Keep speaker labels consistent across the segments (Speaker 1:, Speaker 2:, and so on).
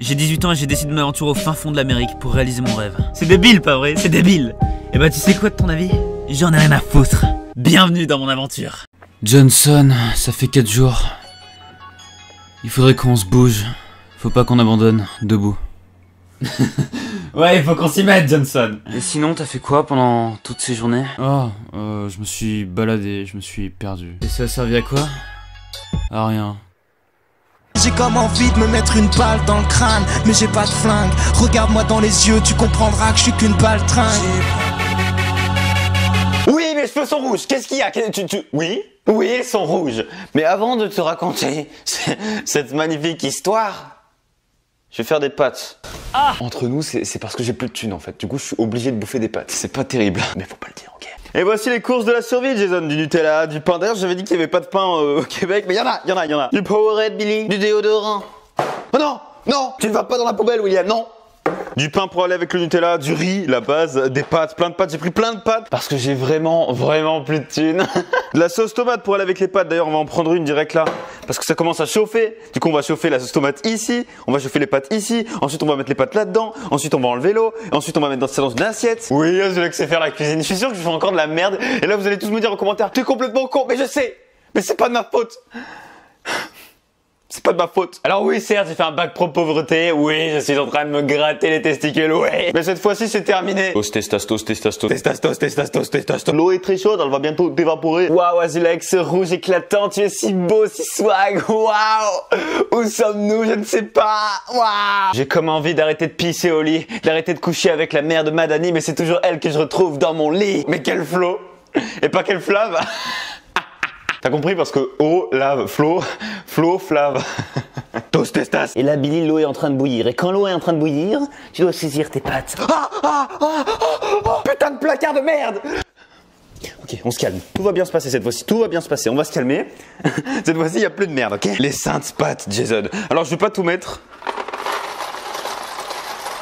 Speaker 1: J'ai 18 ans et j'ai décidé de m'aventurer au fin fond de l'Amérique pour réaliser mon rêve. C'est débile, pas vrai? C'est débile. Et bah tu sais quoi de ton avis? J'en ai rien à foutre. Bienvenue dans mon aventure.
Speaker 2: Johnson, ça fait 4 jours. Il faudrait qu'on se bouge. Faut pas qu'on abandonne, debout.
Speaker 1: Ouais, il faut qu'on s'y mette, Johnson.
Speaker 2: Et sinon, t'as fait quoi pendant toutes ces journées? Je me suis baladé, je me suis perdu. Et ça a servi à quoi? À rien.
Speaker 3: J'ai comme envie de me mettre une balle dans le crâne, mais j'ai pas de flingue. Regarde-moi dans les yeux, tu comprendras que je suis qu'une baltringue.
Speaker 4: Oui, mes cheveux sont rouges. Qu'est-ce qu'il y a? Oui, ils sont rouges. Mais avant de te raconter cette magnifique histoire, je vais faire des pâtes. Entre nous, c'est parce que j'ai plus de thunes en fait. Du coup, je suis obligé de bouffer des pâtes. C'est pas terrible, mais faut pas le dire, ok? Et voici les courses de la survie, Jason. Du Nutella, du pain. D'ailleurs, j'avais dit qu'il y avait pas de pain au Québec, mais y en a. Du Powerade, Billy. Du déodorant. Oh non, tu ne vas pas dans la poubelle, William, non. Du pain pour aller avec le Nutella, du riz, la base, des pâtes, plein de pâtes. J'ai pris plein de pâtes parce que j'ai vraiment plus de thunes. De la sauce tomate pour aller avec les pâtes. D'ailleurs, on va en prendre une direct là parce que ça commence à chauffer. Du coup, on va chauffer la sauce tomate ici. On va chauffer les pâtes ici. Ensuite, on va mettre les pâtes là-dedans. Ensuite, on va enlever l'eau. Ensuite, on va mettre dans une assiette. Oui, je le sais faire la cuisine. Je suis sûr que je fais encore de la merde. Et là, vous allez tous me dire en commentaire, t'es complètement con. Mais je sais. Mais c'est pas de ma faute. C'est pas de ma faute. Alors oui, certes, j'ai fait un bac pro pauvreté. Oui, je suis en train de me gratter les testicules. Oui. Mais cette fois-ci, c'est terminé. Testastos. L'eau est très chaude, elle va bientôt t'évaporer. Waouh, Azulek, ce rouge éclatant, tu es si beau, si swag. Waouh. Où sommes-nous? Je ne sais pas. Waouh. J'ai comme envie d'arrêter de pisser au lit, d'arrêter de coucher avec la mère de Madani, mais c'est toujours elle que je retrouve dans mon lit. Mais quel flow. Et pas quel flave. T'as compris parce que eau, lave, flow, flave. Toast, testas. Et là, Billy, l'eau est en train de bouillir. Et quand l'eau est en train de bouillir, tu dois saisir tes pattes. Putain de placard de merde. Ok, on se calme. Tout va bien se passer cette fois-ci. Tout va bien se passer. On va se calmer. Cette fois-ci, il n'y a plus de merde, ok? Les saintes pattes, Jason. Alors, je vais pas tout mettre.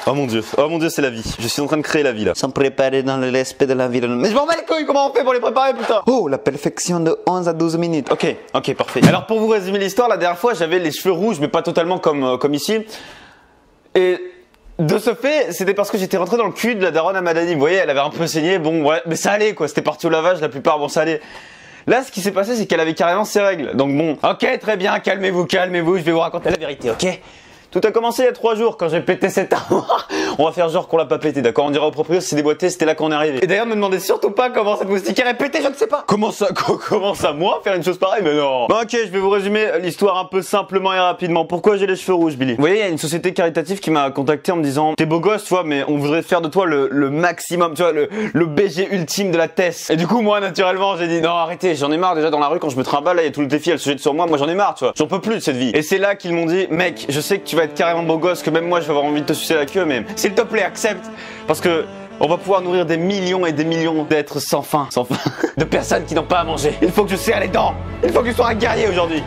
Speaker 4: Oh mon dieu, c'est la vie. Je suis en train de créer la vie là. Sans préparer dans le respect de la vie. Mais je m'en bats les couilles, comment on fait pour les préparer, putain? Oh, la perfection de 11 à 12 minutes. Ok, parfait. Alors pour vous résumer l'histoire, la dernière fois j'avais les cheveux rouges, mais pas totalement comme ici. Et de ce fait, c'était parce que j'étais rentré dans le cul de la daronne à Madani. Vous voyez, elle avait un peu saigné, bon ouais, mais ça allait quoi, c'était parti au lavage la plupart, bon ça allait. Là, ce qui s'est passé, c'est qu'elle avait carrément ses règles. Donc bon, ok, très bien, calmez-vous, je vais vous raconter la vérité, ok? Tout a commencé il y a 3 jours quand j'ai pété cette armoire. On va faire genre qu'on l'a pas pété, d'accord? On dira au propriétaire si c'est déboîté, c'était là qu'on est arrivé. Et d'ailleurs, ne me demandez surtout pas comment cette moustiquaire est pétée, je ne sais pas. Comment ça, moi, faire une chose pareille? Mais non. Bon, ok, je vais vous résumer l'histoire un peu simplement et rapidement. Pourquoi j'ai les cheveux rouges, Billy? Vous voyez, il y a une société caritative qui m'a contacté en me disant, t'es beau gosse, tu vois, mais on voudrait faire de toi le maximum, tu vois, le BG ultime de la Tess. Et du coup, moi, naturellement, j'ai dit, non, arrêtez, j'en ai marre déjà dans la rue quand je me trimballe, là, il y a tout le défi, elle se jette sur moi j'en ai marre, tu vois. J'en peux plus de cette vie. Et c'est là qu'ils m'ont dit, mec, je sais que tu vas être carrément beau gosse, que même moi je vais avoir envie de te sucer la queue, mais s'il te plaît accepte, parce que on va pouvoir nourrir des millions et des millions d'êtres sans fin, de personnes qui n'ont pas à manger. Il faut que je serre les dents, il faut que je sois un guerrier aujourd'hui.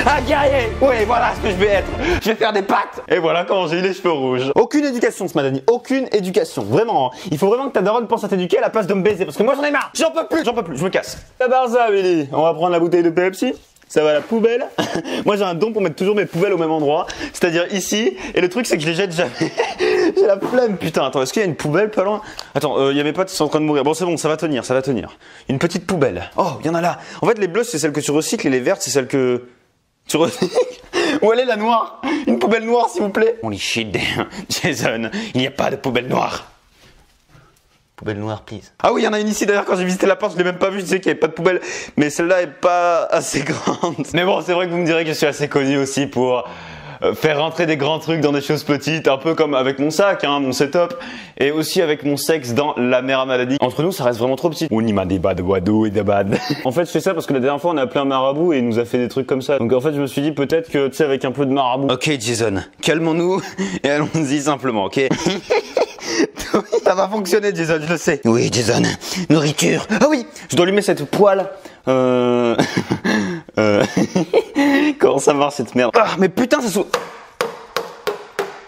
Speaker 4: Un guerrier. Oui, voilà ce que je vais être. Je vais faire des pactes. Et voilà comment j'ai eu les cheveux rouges. Aucune éducation ce Madani, aucune éducation, vraiment. Il faut vraiment que ta daronne pense à t'éduquer à la place de me baiser, parce que moi j'en ai marre. J'en peux plus, je me casse. À part ça, Billy, on va prendre la bouteille de Pepsi. Ça va à la poubelle. Moi j'ai un don pour mettre toujours mes poubelles au même endroit, c'est-à-dire ici. Et le truc c'est que je les jette jamais. J'ai la flemme, putain. Attends, est-ce qu'il y a une poubelle pas loin? Attends, il y a mes potes qui sont en train de mourir. Bon c'est bon, ça va tenir. Une petite poubelle. Oh, il y en a là. En fait les bleues c'est celle que tu recycles et les vertes c'est celle que tu recycles. Où elle est la noire? Une poubelle noire s'il vous plaît. Holy shit, Jason, il n'y a pas de poubelle noire. Poubelle noire, please. Ah oui, il y en a une ici d'ailleurs, quand j'ai visité la porte, je l'ai même pas vue, je disais qu'il n'y avait pas de poubelle. Mais celle-là est pas assez grande. Mais bon, c'est vrai que vous me direz que je suis assez connu aussi pour faire rentrer des grands trucs dans des choses petites, un peu comme avec mon sac, hein, mon setup, et aussi avec mon sexe dans la mer à maladie. Entre nous, ça reste vraiment trop petit. On y m'a des bad wadou et des bad. En fait, je fais ça parce que la dernière fois, on a appelé un marabout et il nous a fait des trucs comme ça. Donc en fait, je me suis dit peut-être que, tu sais, avec un peu de marabout. Ok, Jason, calmons-nous et allons-y simplement, ok? Ça va fonctionner, Jason, je le sais. Oui, Jason. Nourriture. Ah oui, je dois allumer cette poêle. Comment ça marche cette merde? Ah, mais putain, ça s'ouvre.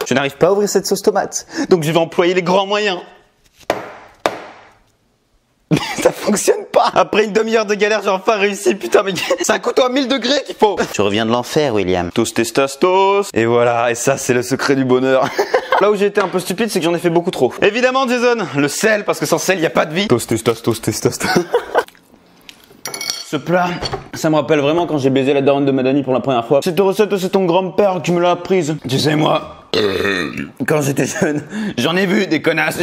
Speaker 4: Je n'arrive pas à ouvrir cette sauce tomate. Donc je vais employer les grands moyens. Ça fonctionne. fonctionne pas. Après une demi-heure de galère, j'ai enfin réussi. Putain, mais c'est un couteau à 1000 degrés qu'il faut.
Speaker 3: Tu reviens de l'enfer, William.
Speaker 4: Toast. Et voilà, et ça c'est le secret du bonheur. Là où j'ai été un peu stupide, c'est que j'en ai fait beaucoup trop. Évidemment, Jason, le sel, parce que sans sel, il n'y a pas de vie. Toast. Ce plat, ça me rappelle vraiment quand j'ai baisé la daronne de Madani pour la première fois. Cette recette, c'est ton grand-père qui me l'a apprise. Tu sais, moi, quand j'étais jeune, j'en ai vu des connasses.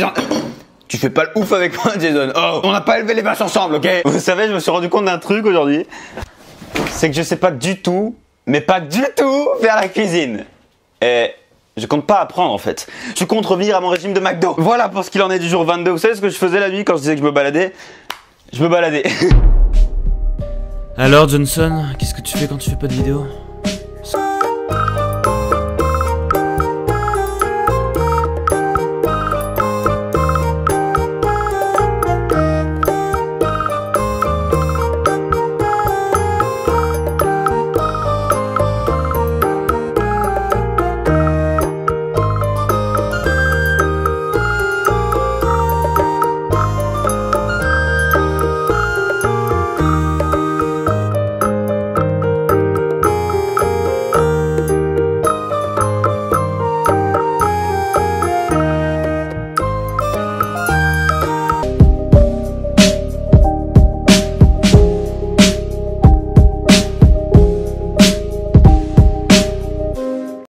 Speaker 4: Tu fais pas le ouf avec moi, Jason. Oh, on n'a pas élevé les vaches ensemble, ok? Vous savez, je me suis rendu compte d'un truc aujourd'hui. C'est que je sais pas du tout, mais pas du tout faire la cuisine. Et je compte pas apprendre en fait. Je compte revenir à mon régime de McDo. Voilà pour ce qu'il en est du jour 22. Vous savez ce que je faisais la nuit quand je disais que je me baladais? Je me baladais.
Speaker 2: Alors Johnson, qu'est-ce que tu fais quand tu fais pas de vidéo?